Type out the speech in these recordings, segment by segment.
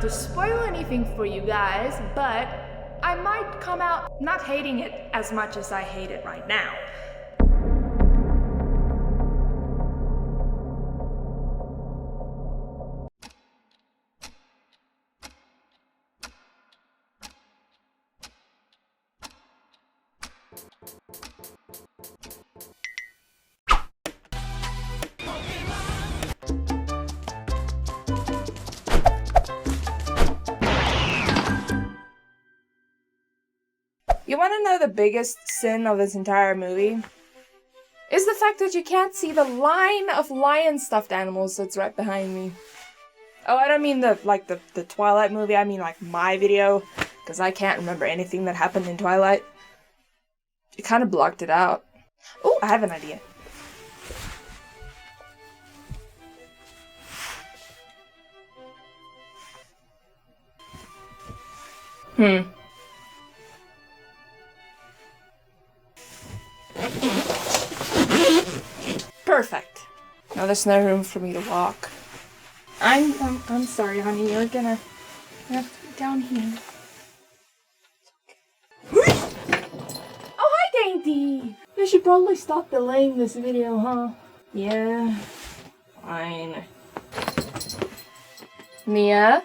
to spoil anything for you guys, but I might come out not hating it as much as I hate it right now. You want to know the biggest sin of this entire movie? Is the fact that you can't see the line of lion stuffed animals that's right behind me. Oh, I don't mean the Twilight movie, I mean like my video, because I can't remember anything that happened in Twilight. It kind of blocked it out. Oh, I have an idea. Perfect. Now there's no room for me to walk. I'm sorry, honey. You're gonna have to be down here. Oh, hi, Dainty! I should probably stop delaying this video, huh? Yeah. Fine. Mia?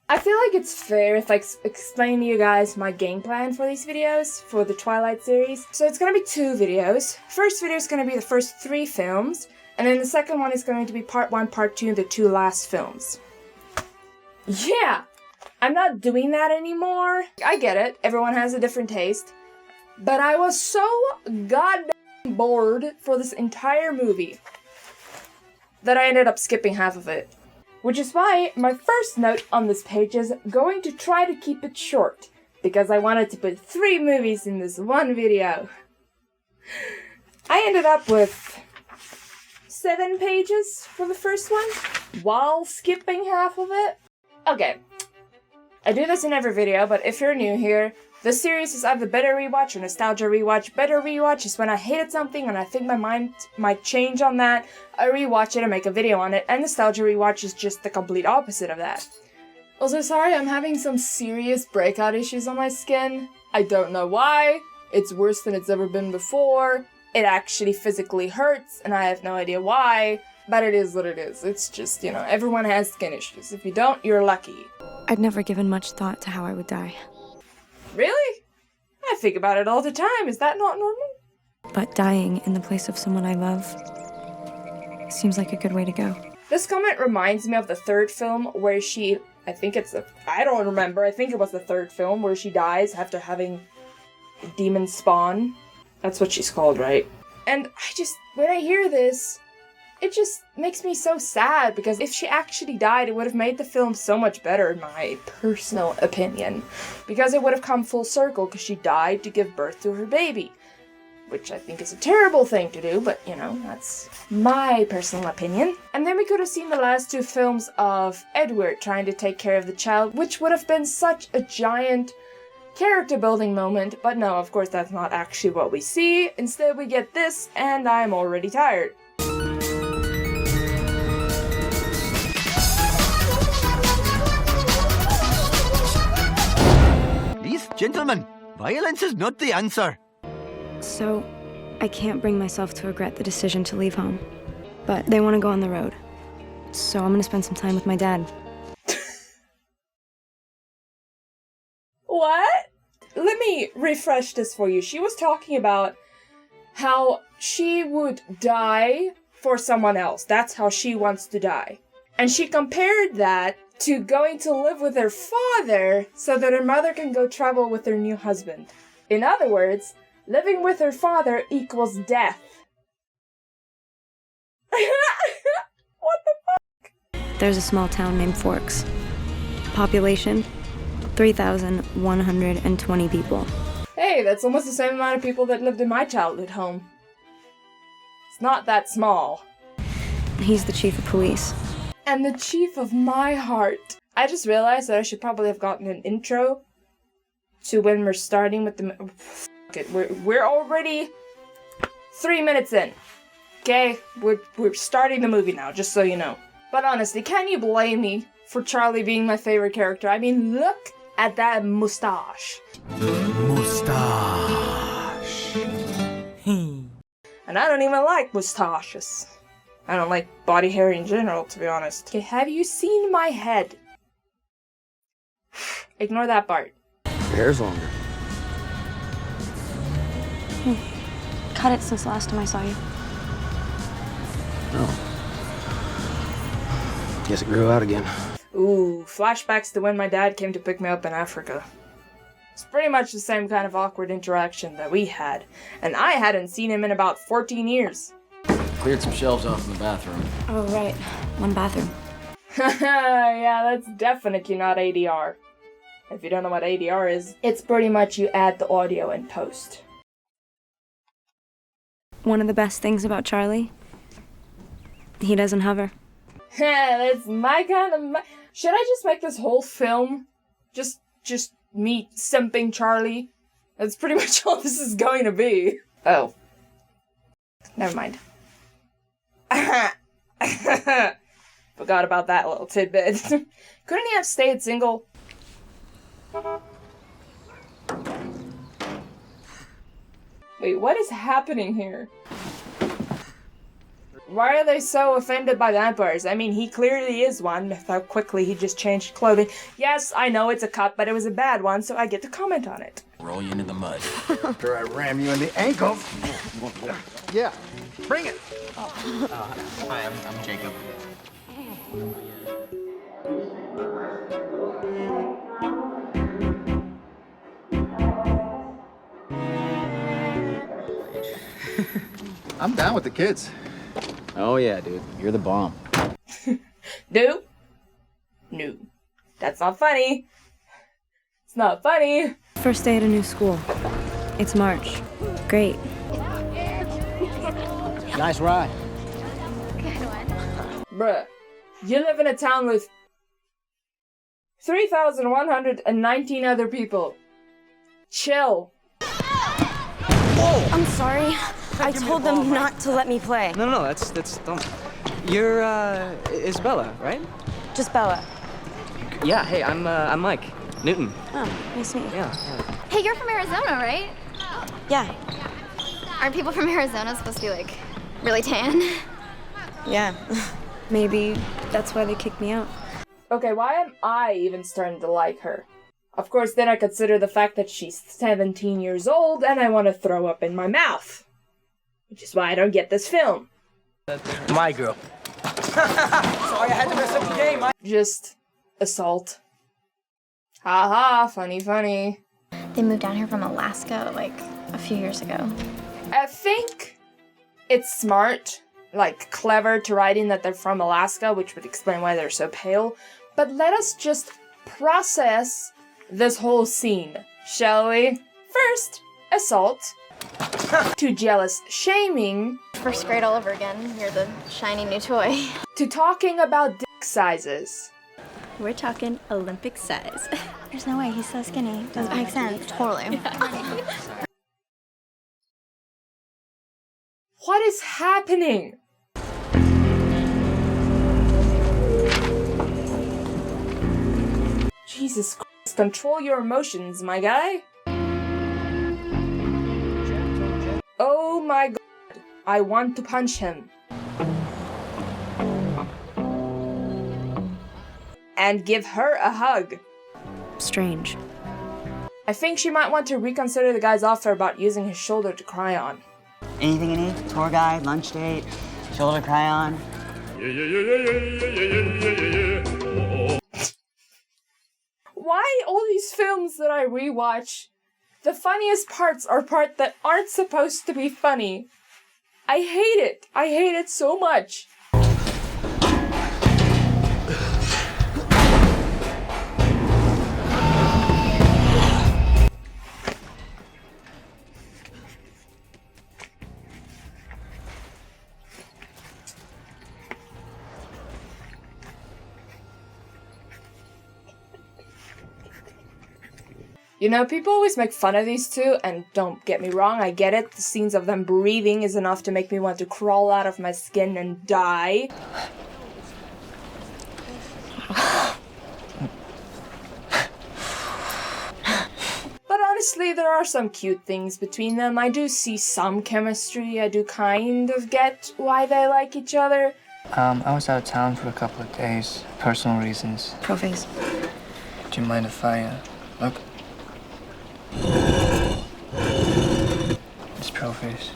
I feel like it's fair if I explain to you guys my game plan for these videos, for the Twilight series. So it's gonna be 2 videos. First video is gonna be the first 3 films, and then the second one is going to be part 1, part 2, the 2 last films. Yeah! I'm not doing that anymore. I get it, everyone has a different taste. But I was so goddamn bored for this entire movie that I ended up skipping half of it. Which is why my first note on this page is going to try to keep it short, because I wanted to put 3 movies in this one video. I ended up with 7 pages for the first one, while skipping half of it. Okay, I do this in every video, but if you're new here, this series is either Better Rewatch or Nostalgia Rewatch. Better Rewatch is when I hated something and I think my mind might change on that. I rewatch it and make a video on it, and Nostalgia Rewatch is just the complete opposite of that. Also, sorry, I'm having some serious breakout issues on my skin. I don't know why. It's worse than it's ever been before. It actually physically hurts, and I have no idea why, but it is what it is. It's just, you know, everyone has skin issues. If you don't, you're lucky. I'd never given much thought to how I would die. Really? I think about it all the time. Is that not normal? But dying in the place of someone I love seems like a good way to go. This comment reminds me of the 3rd film where she, I think it was the 3rd film where she dies after having a demon spawn. That's what she's called, right? And when I hear this, it just makes me so sad, because if she actually died, it would have made the film so much better, in my personal opinion. Because it would have come full circle, because she died to give birth to her baby. Which I think is a terrible thing to do, but, you know, that's my personal opinion. And then we could have seen the last 2 films of Edward trying to take care of the child, which would have been such a giant character building moment, but no, of course that's not actually what we see. Instead we get this, and I'm already tired. Please, gentlemen, violence is not the answer. So, I can't bring myself to regret the decision to leave home. But they want to go on the road. So I'm gonna spend some time with my dad. What? Let me refresh this for you. She was talking about how she would die for someone else. That's how she wants to die. And she compared that to going to live with her father so that her mother can go travel with her new husband. In other words, living with her father equals death. What the fuck? There's a small town named Forks. Population, 3,120 people. Hey, that's almost the same amount of people that lived in my childhood home. It's not that small. He's the chief of police. And the chief of my heart. I just realized that I should probably have gotten an intro to when we're starting with the... Fuck it, we're already 3 minutes in. Okay, we're starting the movie now, just so you know. But honestly, can you blame me for Charlie being my favorite character? I mean, look at that mustache. Mustache. And I don't even like mustaches. I don't like body hair in general, to be honest. Okay, have you seen my head? Ignore that part. Your hair's longer. Cut it since the last time I saw you. Oh. Guess it grew out again. Ooh, flashbacks to when my dad came to pick me up in Africa. It's pretty much the same kind of awkward interaction that we had, and I hadn't seen him in about 14 years. Cleared some shelves off in the bathroom. Oh, right. One bathroom. Yeah, that's definitely not ADR. If you don't know what ADR is, it's pretty much you add the audio in post. One of the best things about Charlie, he doesn't hover. That's my kind of... Should I just make this whole film just me simping Charlie? That's pretty much all this is going to be. Oh. Never mind. Forgot about that little tidbit. Couldn't he have stayed single? Wait, what is happening here? Why are they so offended by vampires? I mean, he clearly is one. How quickly he just changed clothing. Yes, I know it's a cut, but it was a bad one, so I get to comment on it. Roll you into the mud. After I ram you in the ankle. Yeah, bring it. Hi, I'm Jacob. I'm down with the kids. Oh yeah, dude. You're the bomb. No? No. That's not funny. It's not funny. First day at a new school. It's March. Great. Nice ride. Bruh, you live in a town with 3,119 other people. Chill. I'm sorry. I told them not to let me play. No, that's dumb. You're, Isabella, right? Just Bella. Yeah, hey, I'm Mike. Newton. Oh, nice to meet you. Yeah. Hey, you're from Arizona, right? Yeah. Aren't people from Arizona supposed to be, like, really tan? Yeah. Maybe that's why they kicked me out. Okay, why am I even starting to like her? Of course, then I consider the fact that she's 17 years old and I want to throw up in my mouth. Which is why I don't get this film. My girl. Sorry, I had to mess up the game. Just assault. Haha, funny, funny. They moved down here from Alaska, like, a few years ago. I think it's smart, like clever to write in that they're from Alaska, which would explain why they're so pale. But let us just process this whole scene, shall we? First, assault. To jealous shaming. First grade all over again. You're the shiny new toy. To talking about dick sizes. We're talking Olympic size. There's no way, he's so skinny. Doesn't make sense. Totally. What is happening? Jesus Christ, control your emotions, my guy. Oh my god, I want to punch him. And give her a hug. Strange. I think she might want to reconsider the guy's offer about using his shoulder to cry on. Anything you need? Tour guide, lunch date, shoulder to cry on? Why all these films that I rewatch, the funniest parts are parts that aren't supposed to be funny? I hate it. I hate it so much. You know, people always make fun of these two, and don't get me wrong, I get it. The scenes of them breathing is enough to make me want to crawl out of my skin and die. But honestly, there are some cute things between them. I do see some chemistry. I do kind of get why they like each other. I was out of town for a couple of days, personal reasons. Proface. Do you mind if I, look? It's Proface.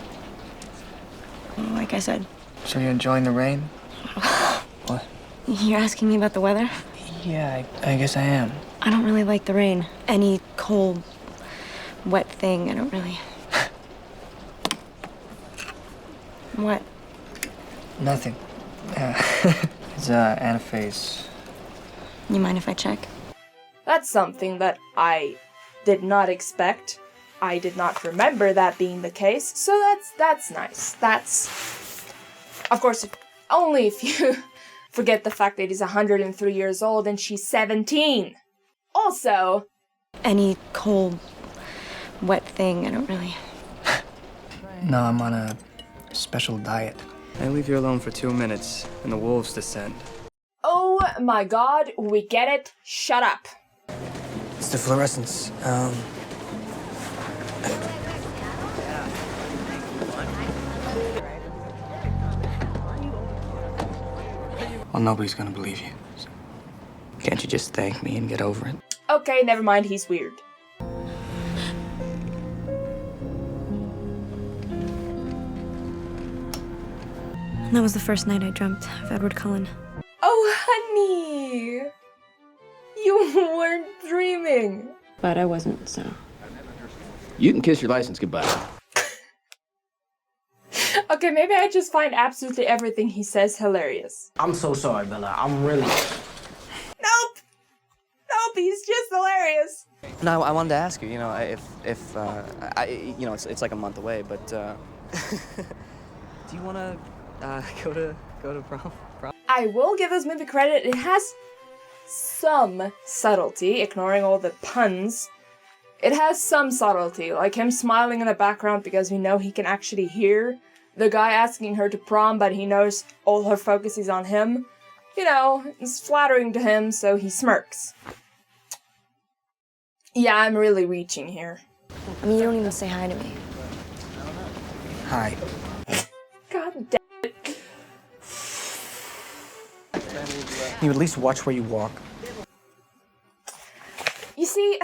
Like I said. So you're enjoying the rain? What? You're asking me about the weather? Yeah, I guess I am. I don't really like the rain. Any cold, wet thing, I don't really... What? Nothing. It's, anaphase. You mind if I check? That's something that I did not expect. I did not remember that being the case, so that's nice. That's, of course, only if you forget the fact that he's 103 years old and she's 17. Also, Any cold, wet thing, I don't really... No, I'm on a special diet. I leave you alone for 2 minutes, and the wolves descend. oh my god, we get it. Shut up. It's the fluorescence. Well, nobody's gonna believe you. So can't you just thank me and get over it? Okay, never mind, he's weird. That was the first night I dreamt of Edward Cullen. Oh, honey! You weren't dreaming. But I wasn't, so... You can kiss your license goodbye. Okay, maybe I just find absolutely everything he says hilarious. I'm so sorry, Bella. I'm really... Nope! Nope, he's just hilarious. No, I wanted to ask you, it's like a month away, but, do you want to, go to prom? I will give this movie credit. It has some subtlety, ignoring all the puns. It has some subtlety, like him smiling in the background because we know he can actually hear the guy asking her to prom, but he knows all her focus is on him. You know, it's flattering to him, so he smirks. Yeah, I'm really reaching here. I mean, you don't even say hi to me. Hi. God damn it. You at least watch where you walk. You see,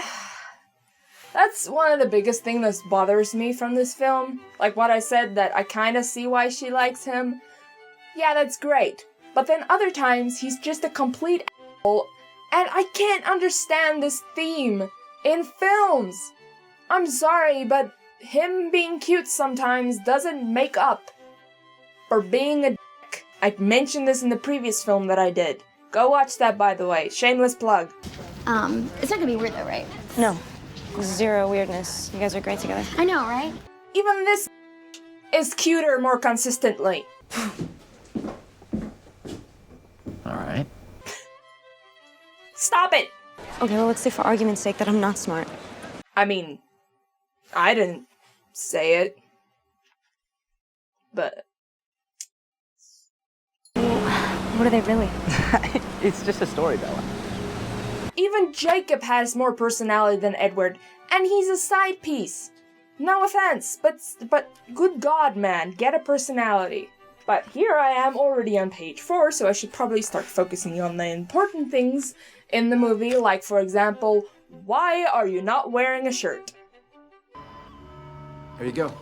that's one of the biggest things that bothers me from this film. Like what I said, that I kind of see why she likes him. Yeah, that's great. But then other times, he's just a complete asshole, and I can't understand this theme in films. I'm sorry, but him being cute sometimes doesn't make up for being a dick. I mentioned this in the previous film that I did. Go watch that, by the way. Shameless plug. It's not gonna be weird though, right? No. Zero weirdness. You guys are great together. I know, right? Even this is cuter more consistently. All right. Stop it! Okay, well, let's say for argument's sake that I'm not smart. I mean, I didn't say it. But... What are they really? It's just a story, Bella. even Jacob has more personality than Edward, and he's a side piece. No offense, but good God, man, get a personality. But here I am already on page 4, so I should probably start focusing on the important things in the movie, like, for example, why are you not wearing a shirt? Here you go.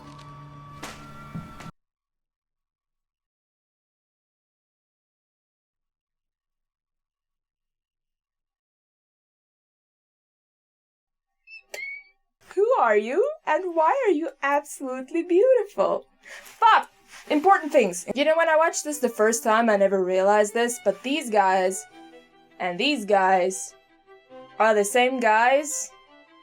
Who are you, and why are you absolutely beautiful? But important things. You know, when I watched this the first time, I never realized this, but these guys and these guys are the same guys.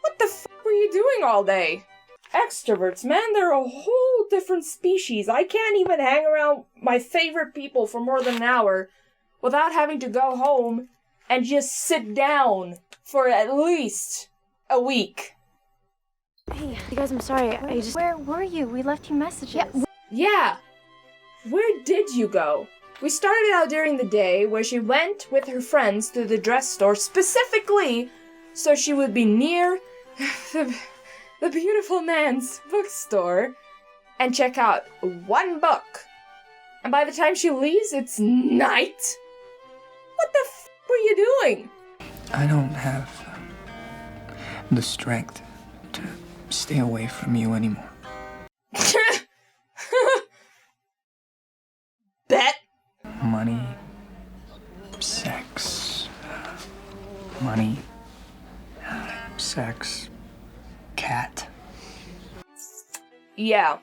What the fuck were you doing all day? Extroverts, man, they're a whole different species. I can't even hang around my favorite people for more than an hour without having to go home and just sit down for at least a week. Hey, you guys, I'm sorry. I just... Where were you? We left you messages. Yeah. Where did you go? We started out during the day where she went with her friends to the dress store specifically so she would be near the beautiful man's bookstore and check out one book. And by the time she leaves, it's night? What the f were you doing? I don't have the strength to stay away from you anymore. Bet. Money, sex, money, sex, cat. Yeah.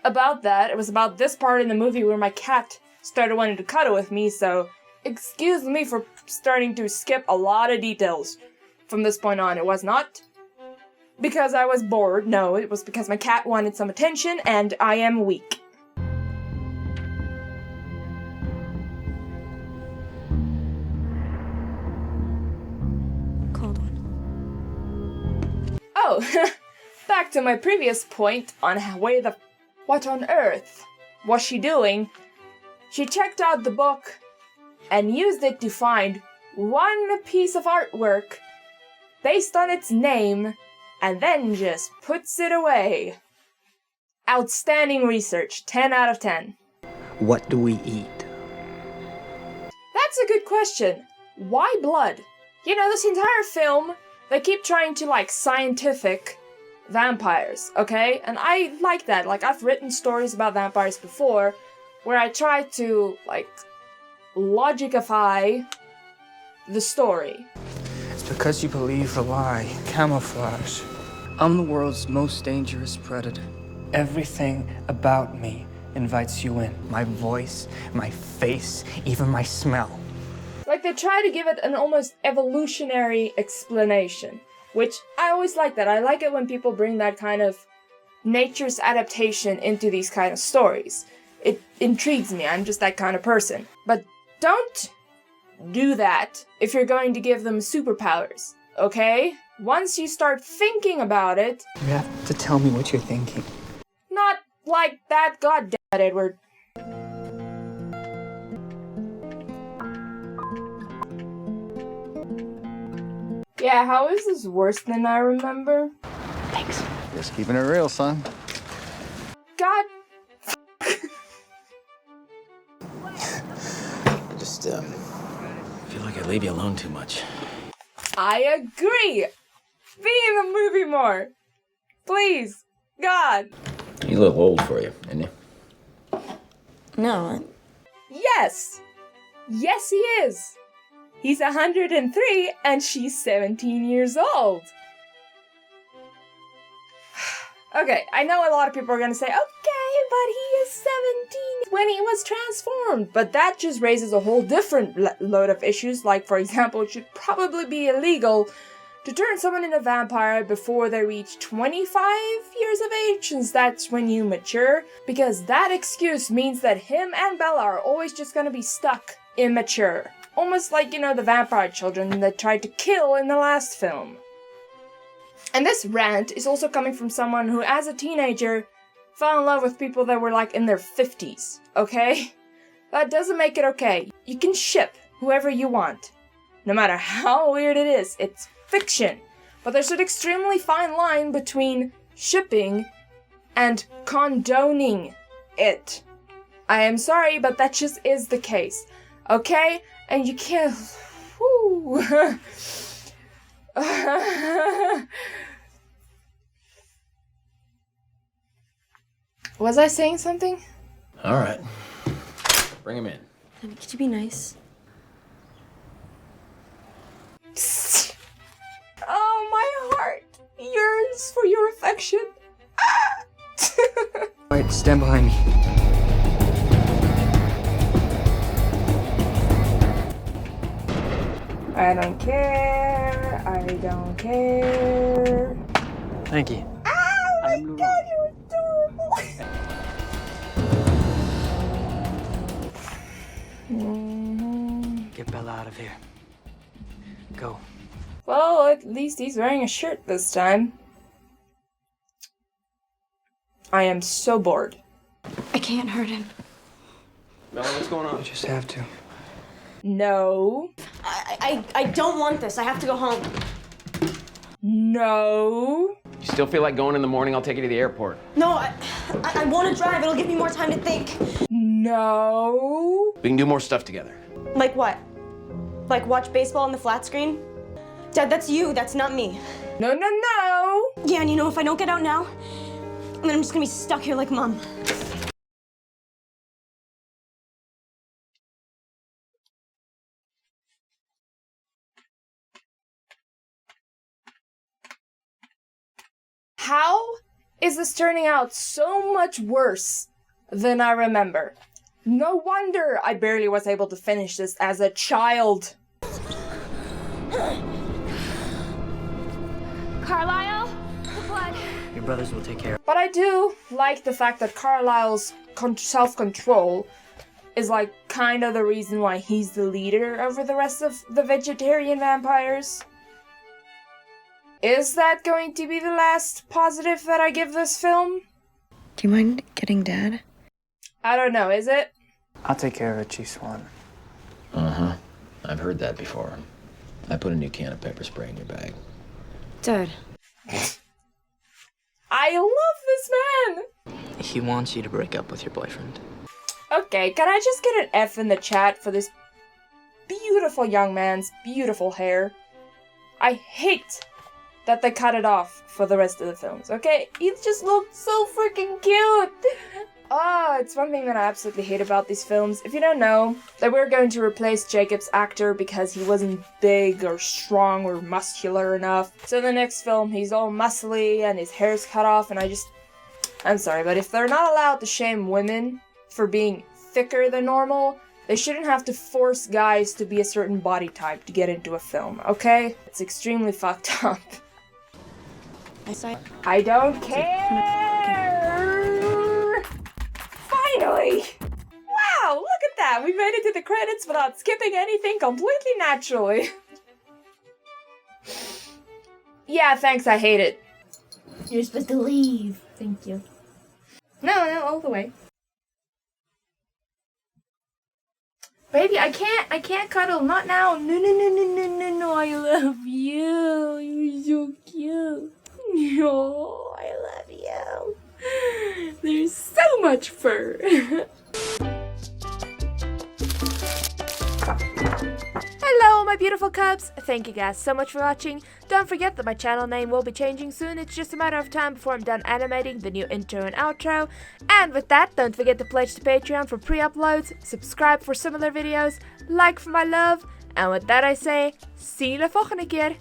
About that, it was about this part in the movie where my cat started wanting to cuddle with me, so excuse me for starting to skip a lot of details from this point on. It was not because I was bored, no, it was because my cat wanted some attention and I am weak. Cold one. Oh, back to my previous point on what on earth was she doing? She checked out the book and used it to find one piece of artwork based on its name and then just puts it away. Outstanding research, 10 out of 10. What do we eat? That's a good question. Why blood? You know, this entire film, they keep trying to, scientific vampires, okay? And I like that. I've written stories about vampires before where I try to, logicify the story. It's because you believe a lie. Camouflage. I'm the world's most dangerous predator. Everything about me invites you in. My voice, my face, even my smell. They try to give it an almost evolutionary explanation, which I always like that. I like it when people bring that kind of nature's adaptation into these kind of stories. It intrigues me. I'm just that kind of person. But don't do that if you're going to give them superpowers, okay? Once you start thinking about it... You have to tell me what you're thinking. Not like that, goddammit, Edward. Yeah, how is this worse than I remember? Thanks. Just keeping it real, son. God... I just, feel like I leave you alone too much. I agree! Be in the movie more! Please! God! He's a little old for you, isn't he? No. Yes! Yes, he is! He's 103 and she's 17 years old. Okay, I know a lot of people are gonna say, okay, but he is 17 when he was transformed. But that just raises a whole different load of issues. Like, for example, it should probably be illegal to turn someone into a vampire before they reach 25 years of age, since that's when you mature. Because that excuse means that him and Bella are always just gonna be stuck immature. Almost like, the vampire children that tried to kill in the last film. And this rant is also coming from someone who, as a teenager, fell in love with people that were, in their 50s, okay? That doesn't make it okay. You can ship whoever you want. No matter how weird it is, it's fiction. But there's an extremely fine line between shipping and condoning it. I am sorry, but that just is the case. Okay? And you can't... Whew. Was I saying something? All right. Bring him in. Honey, could you be nice? Oh, my heart yearns for your affection. Alright, stand behind me. I don't care. I don't care. Thank you. Oh my god, you're adorable. Get Bella out of here. Go. Well, at least he's wearing a shirt this time. I am so bored. I can't hurt him. Bella, what's going on? You just have to. No. I don't want this. I have to go home. No. You still feel like going in the morning? I'll take you to the airport. No, I want to drive. It'll give me more time to think. No. We can do more stuff together. Like what? Like watch baseball on the flat screen? Dad, that's you. That's not me. No, no, no. Yeah, and you know, if I don't get out now, then I'm just gonna be stuck here like Mom. How is this turning out so much worse than I remember? No wonder I barely was able to finish this as a child. Carlisle, the blood. Your brothers will take care of But I do like the fact that Carlisle's self-control is like kind of the reason why he's the leader over the rest of the vegetarian vampires. Is that going to be the last positive that I give this film? Do you mind getting Dad? I don't know, is it? I'll take care of it, Chief Swan. Uh-huh. I've heard that before. I put a new can of pepper spray in your bag. Dad. I love this man! He wants you to break up with your boyfriend. Okay, can I just get an F in the chat for this beautiful young man's beautiful hair? I hate that they cut it off for the rest of the films, okay? He just looked so freaking cute! Oh, it's one thing that I absolutely hate about these films. If you don't know, they were going to replace Jacob's actor because he wasn't big or strong or muscular enough. So in the next film, he's all muscly and his hair's cut off, and I'm sorry, but if they're not allowed to shame women for being thicker than normal, they shouldn't have to force guys to be a certain body type to get into a film, okay? It's extremely fucked up. I don't care! Finally! Wow, look at that! We made it to the credits without skipping anything completely naturally. Yeah, thanks, I hate it. You're supposed to leave. Thank you. No, all the way. Baby, I can't cuddle, not now. No, I love you. You're so cute. Oh, I love you. There's so much fur. Hello, my beautiful cubs. Thank you guys so much for watching. Don't forget that my channel name will be changing soon. It's just a matter of time before I'm done animating the new intro and outro. And with that, don't forget to pledge to Patreon for pre-uploads, subscribe for similar videos, like for my love. And with that I say, see you la volgende keer.